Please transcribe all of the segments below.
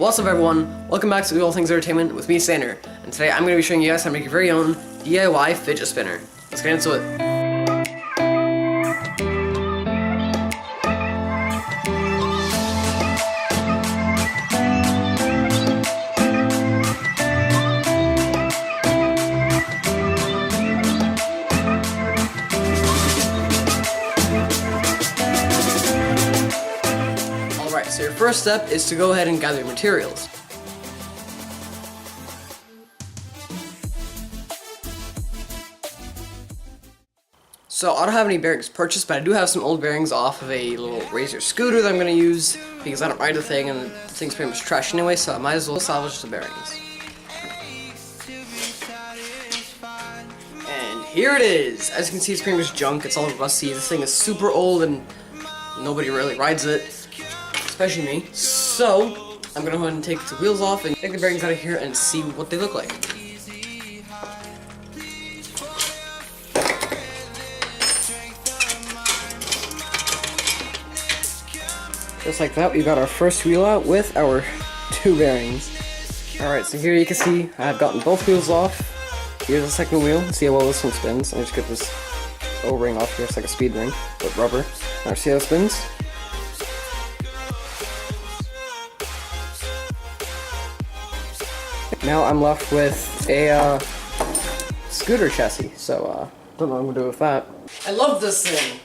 What's up everyone, welcome back to All Things Entertainment with me, Sander, and today I'm going to be showing you guys how to make your very own DIY fidget spinner. Let's get into it. Alright, so your first step is to go ahead and gather your materials. So I don't have any bearings purchased, but I do have some old bearings off of a little razor scooter that I'm going to use because I don't ride the thing and the thing's pretty much trash anyway, so I might as well salvage the bearings. And here it is! As you can see, it's pretty much junk, it's all rusty. This thing is super old and nobody really rides it, especially me. So I'm going to go ahead and take the wheels off and take the bearings out of here and see what they look like. Just like that, we got our first wheel out with our two bearings. Alright, so here you can see I've gotten both wheels off. Here's the second wheel. See how well this one spins. I'll just get this O-ring off here. It's like a speed ring, but rubber. Now see how it spins? Now I'm left with a scooter chassis, so don't know what I'm gonna do with that. I love this thing!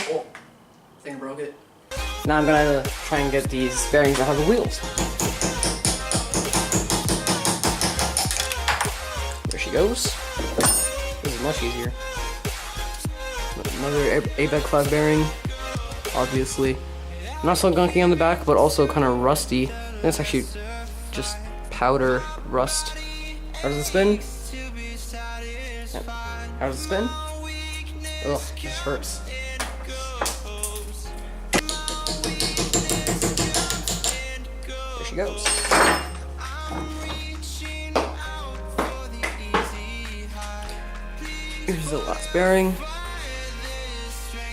I think I broke it. Now I'm gonna try and get these bearings that have the wheels. There she goes. This is much easier. Another ABEC 5 bearing, obviously. Not so gunky on the back, but also kind of rusty. I think it's actually just powder rust. How does it spin? Yeah. How does it spin? Ugh, it just hurts. There she goes. Here's the last bearing.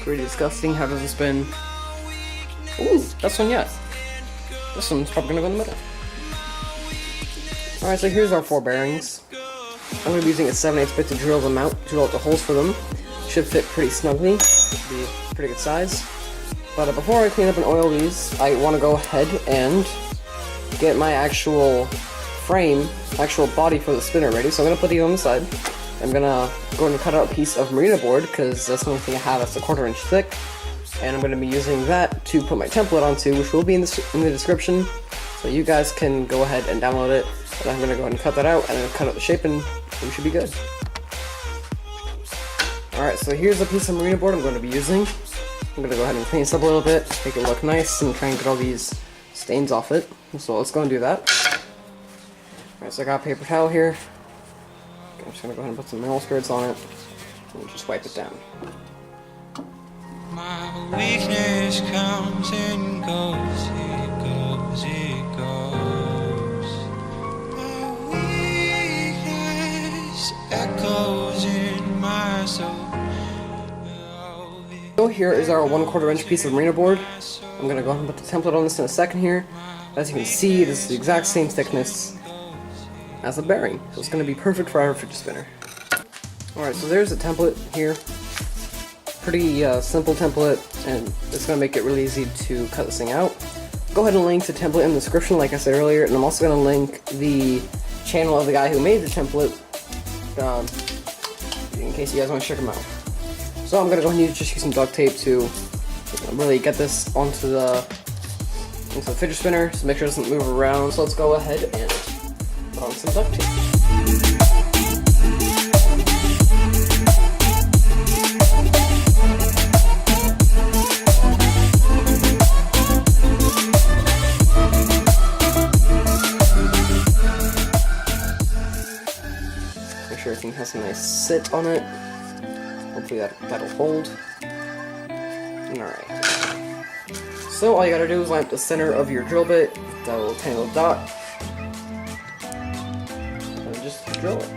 Pretty disgusting. How does it spin? Ooh, that's one yet. This one's probably gonna go in the middle. Alright, so here's our 4 bearings. I'm gonna be using a 7/8 bit to drill them out, drill out the holes for them. Should fit pretty snugly. Be a pretty good size. But before I clean up and oil these, I want to go ahead and get my actual frame, actual body for the spinner ready. So I'm gonna put these on the side. I'm gonna go and cut out a piece of marina board because that's the only thing I have that's a 1/4 inch thick. And I'm going to be using that to put my template onto, which will be in the description, so you guys can go ahead and download it. But I'm going to go ahead and cut that out, and then cut out the shape, and we should be good. Alright, so here's a piece of marina board I'm going to be using. I'm going to go ahead and clean this up a little bit, make it look nice, and try and get all these stains off it. So let's go and do that. Alright, so I got a paper towel here. Okay, I'm just going to go ahead and put some mineral spirits on it, and just wipe it down. My weakness comes and goes, it goes, it goes. My weakness echoes in my soul. So here is our 1/4 inch piece of marina board. I'm gonna go ahead and put the template on this in a second here. As you can see, this is the exact same thickness as the bearing, so it's gonna be perfect for our fidget spinner. Alright, so there's the template here. Pretty simple template, and it's going to make it really easy to cut this thing out. Go ahead and link the template in the description like I said earlier, and I'm also going to link the channel of the guy who made the template in case you guys want to check him out. So I'm going to go ahead and just use some duct tape to really get this onto the fidget spinner, so make sure it doesn't move around. So let's go ahead and put on some duct tape. Make sure everything has a nice sit on it. Hopefully that'll hold. Alright. So all you gotta do is line up the center of your drill bit, that little tiny little dot, and just drill it.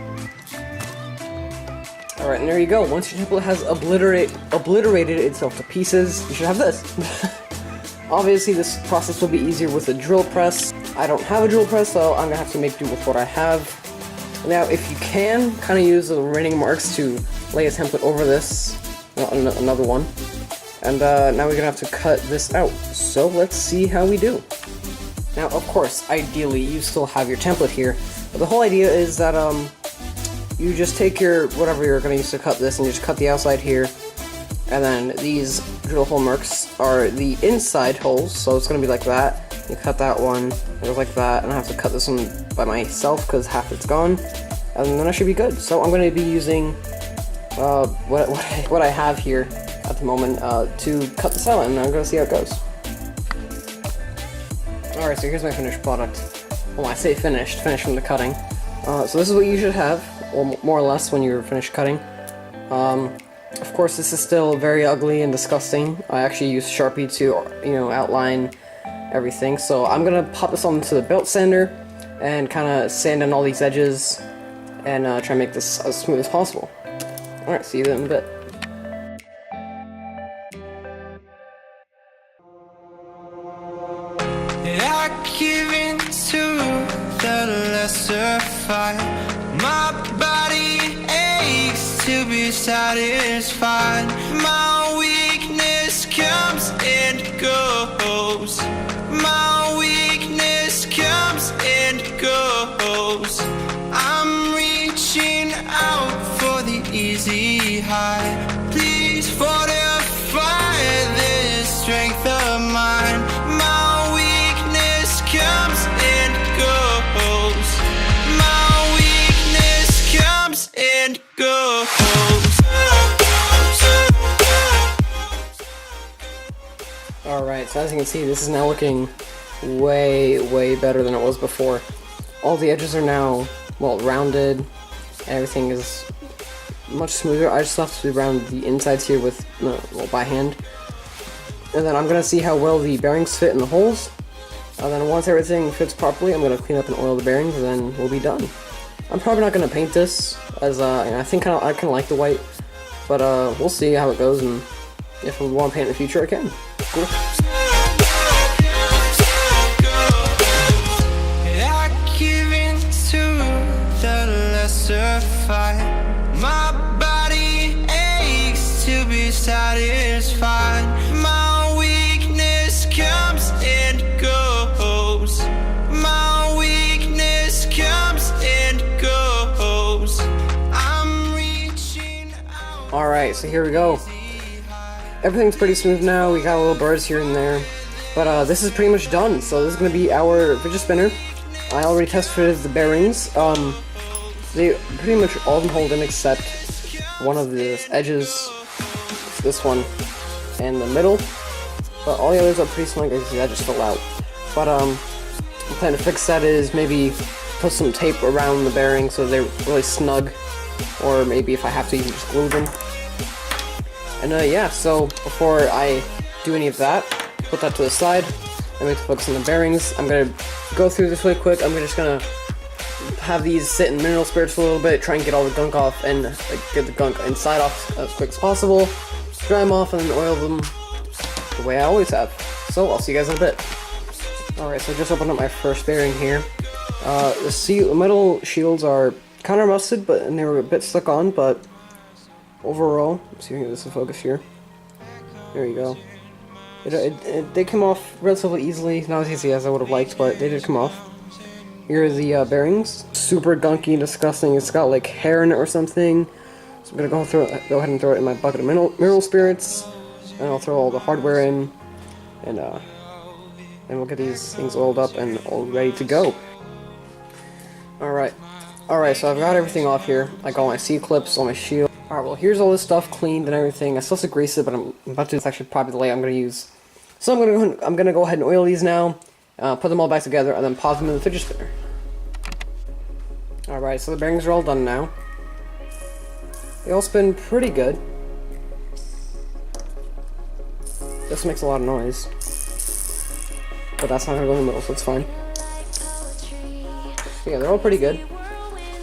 Alright, and there you go. Once your template has obliterated itself to pieces, you should have this. Obviously, this process will be easier with a drill press. I don't have a drill press, so I'm gonna have to make do with what I have. Now, if you can, kind of use the remaining marks to lay a template over this, another one. And now we're gonna have to cut this out. So let's see how we do. Now, of course, ideally, you still have your template here, but the whole idea is that you just take your whatever you're gonna use to cut this, and you just cut the outside here, and then these drill hole marks are the inside holes. So it's gonna be like that. You cut that one, it goes like that, and I have to cut this one by myself because half it's gone, and then I should be good. So I'm gonna be using what I have here at the moment to cut this out, and I'm gonna see how it goes. Alright, so here's my finished product. Well, I say finished from the cutting. So this is what you should have, or more or less, when you're finished cutting. Of course, this is still very ugly and disgusting. I actually used Sharpie to, outline everything. So I'm gonna pop this onto the belt sander and kind of sand in all these edges and try and make this as smooth as possible. Alright, see you in a bit. I give in to the lesser fight. My body aches to be satisfied. My weakness comes and goes. My weakness comes and goes. I'm reaching out for the easy high. Please fortify this strength of mine. My weakness comes and goes. My weakness comes and goes. Alright, so as you can see, this is now looking way better than it was before. All the edges are now, well, rounded. Everything is much smoother. I just have to round the insides here with, by hand. And then I'm going to see how well the bearings fit in the holes. And then once everything fits properly, I'm going to clean up and oil the bearings, and then we'll be done. I'm probably not going to paint this, as I think I kind of like the white. But we'll see how it goes, and if we want to paint in the future, I can. Cool. My body aches to be satisfied. My weakness comes and goes. My weakness comes and goes. I'm reaching out. Alright, so here we go. Everything's pretty smooth now. We got little birds here and there. But this is pretty much done. So this is going to be our fidget spinner. I already test fitted the bearings. They pretty much all been holding except one of the edges, this one, and the middle. But all the others are pretty snug, as you see, that just fell out. But the plan to fix that is maybe put some tape around the bearings so they're really snug, or maybe if I have to, even just glue them. And yeah, so before I do any of that, put that to the side, and we can focus on the bearings. I'm gonna go through this really quick. I'm just gonna have these sit in mineral spirits for a little bit, try and get all the gunk off, and get the gunk inside off as quick as possible, dry them off, and then oil them the way I always have. So I'll see you guys in a bit. Alright, so I just opened up my first bearing here. The metal shields are kind of rusted, and they were a bit stuck on, but overall, let's see if this will focus here. There you go. They came off relatively easily, not as easy as I would have liked, but they did come off. Here are the bearings. Super gunky and disgusting. It's got like hair in it or something. So I'm gonna go ahead and throw it in my bucket of mineral spirits, and I'll throw all the hardware in, and we'll get these things oiled up and all ready to go. Alright, so I've got everything off here. I got all my C-clips, all my shield. Alright, well here's all this stuff cleaned and everything. I still have to grease it, but I'm about to. It's actually probably the layout I'm gonna use. So I'm gonna go ahead and oil these now. Put them all back together, and then pop them in the fidget spinner. Alright, so the bearings are all done now. They all spin pretty good. This makes a lot of noise. But that's not gonna go in the middle, so it's fine. So yeah, they're all pretty good.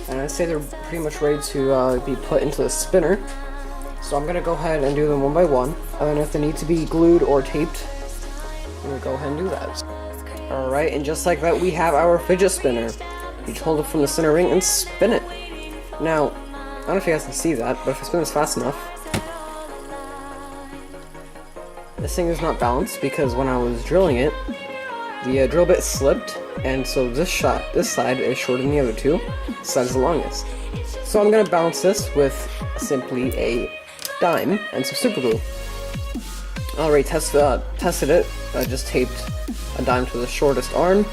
And I'd say they're pretty much ready to be put into the spinner. So I'm gonna go ahead and do them one by one. And then if they need to be glued or taped, I'm we'll go ahead and do that. Alright, and just like that, we have our fidget spinner. You just hold it from the center ring and spin it. Now, I don't know if you guys can see that, but if I spin this fast enough, this thing is not balanced because when I was drilling it, the drill bit slipped, and so this side is shorter than the other two. This side is the longest. So I'm gonna balance this with simply a dime and some super glue. I already tested it. I just taped a dime to the shortest arm,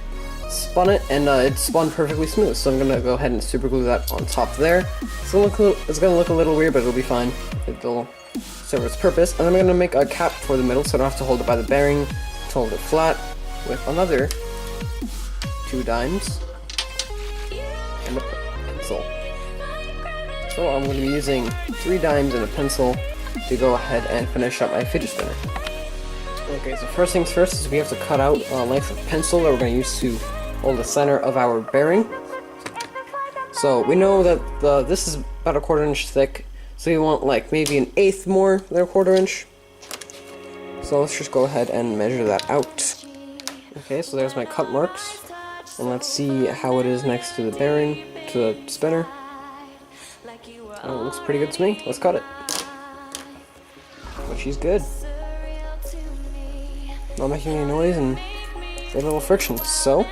spun it, and it spun perfectly smooth. So I'm gonna go ahead and super glue that on top there. It's gonna look a little weird, but it'll be fine. It'll serve its purpose. And then I'm gonna make a cap for the middle, so I don't have to hold it by the bearing to hold it flat, with another 2 dimes and a pencil. So I'm going to be using 3 dimes and a pencil to go ahead and finish up my fidget spinner. Okay, so first things first is we have to cut out a length of pencil that we're going to use to hold the center of our bearing. So we know that this is about a 1/4 inch thick, so you want like maybe an 1/8 more than a 1/4 inch. So let's just go ahead and measure that out. Okay, so there's my cut marks, and let's see how it is next to the bearing, to the spinner. Oh, it looks pretty good to me. Let's cut it. But she's good. Not making any noise and a little friction. So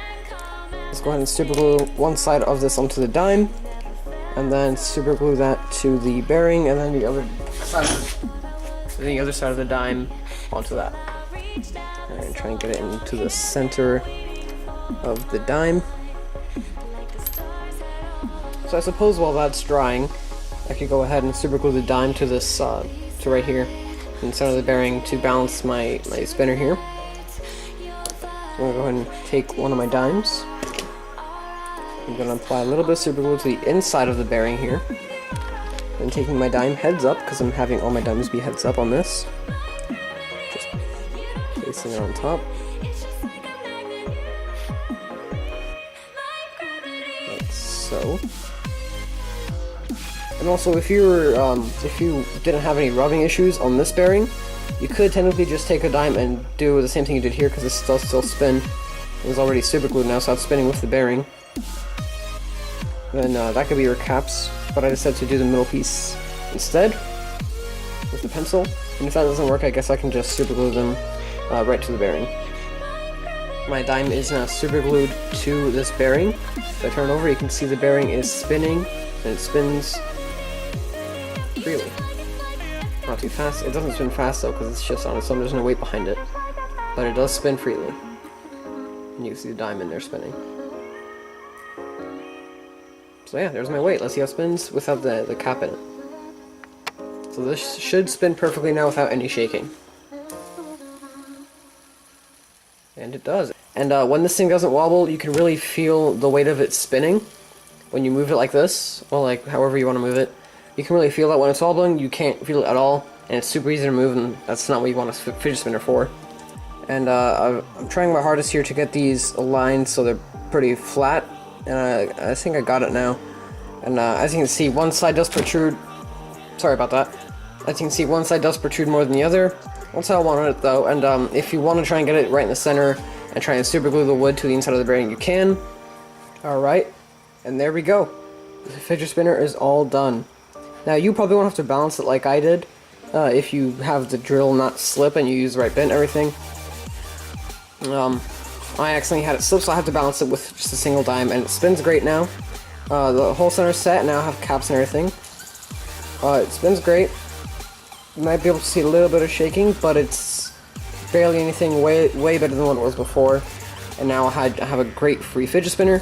let's go ahead and super glue one side of this onto the dime, and then super glue that to the bearing, and then the other side of the dime onto that. And try and get it into the center of the dime. So I suppose while that's drying, I could go ahead and super glue the dime to this, to right here, in the center of the bearing to balance my spinner here. So I'm going to go ahead and take one of my dimes. I'm going to apply a little bit of super glue to the inside of the bearing here. Then taking my dime heads up, because I'm having all my dimes be heads up on this. Just placing it on top. Like so. And also, if you didn't have any rubbing issues on this bearing, you could technically just take a dime and do the same thing you did here, because this does still spin. It was already super glued now, so it's spinning with the bearing. Then that could be your caps, but I decided to do the middle piece instead with the pencil. And if that doesn't work, I guess I can just super glue them right to the bearing. My dime is now super glued to this bearing. If I turn over, you can see the bearing is spinning, and it spins freely. Not too fast. It doesn't spin fast though, because it's just on its own. There's no weight behind it, but it does spin freely. And you can see the dime in there spinning. So yeah, there's my weight. Let's see how it spins without the cap in it. So this should spin perfectly now without any shaking. And it does. And when this thing doesn't wobble, you can really feel the weight of it spinning. When you move it like this, or like however you want to move it, you can really feel that. When it's wobbling, you can't feel it at all, and it's super easy to move, and that's not what you want a fidget spinner for. And I'm trying my hardest here to get these aligned so they're pretty flat, and I think I got it now. And as you can see, one side does protrude. Sorry about that. As you can see, one side does protrude more than the other. That's how I wanted it though. And if you want to try and get it right in the center and try and super glue the wood to the inside of the bearing, you can. Alright, and there we go. The fidget spinner is all done. Now you probably won't have to balance it like I did if you have the drill not slip and you use the right bit and everything. I accidentally had it slip, so I had to balance it with just a single dime, and it spins great now. The whole center's set, now I have caps and everything. It spins great. You might be able to see a little bit of shaking, but it's barely anything, way better than what it was before. And now I have a great free fidget spinner.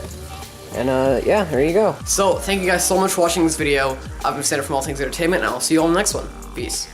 And yeah, there you go. So, thank you guys so much for watching this video. I've been Standard from All Things Entertainment, and I'll see you all in the next one. Peace.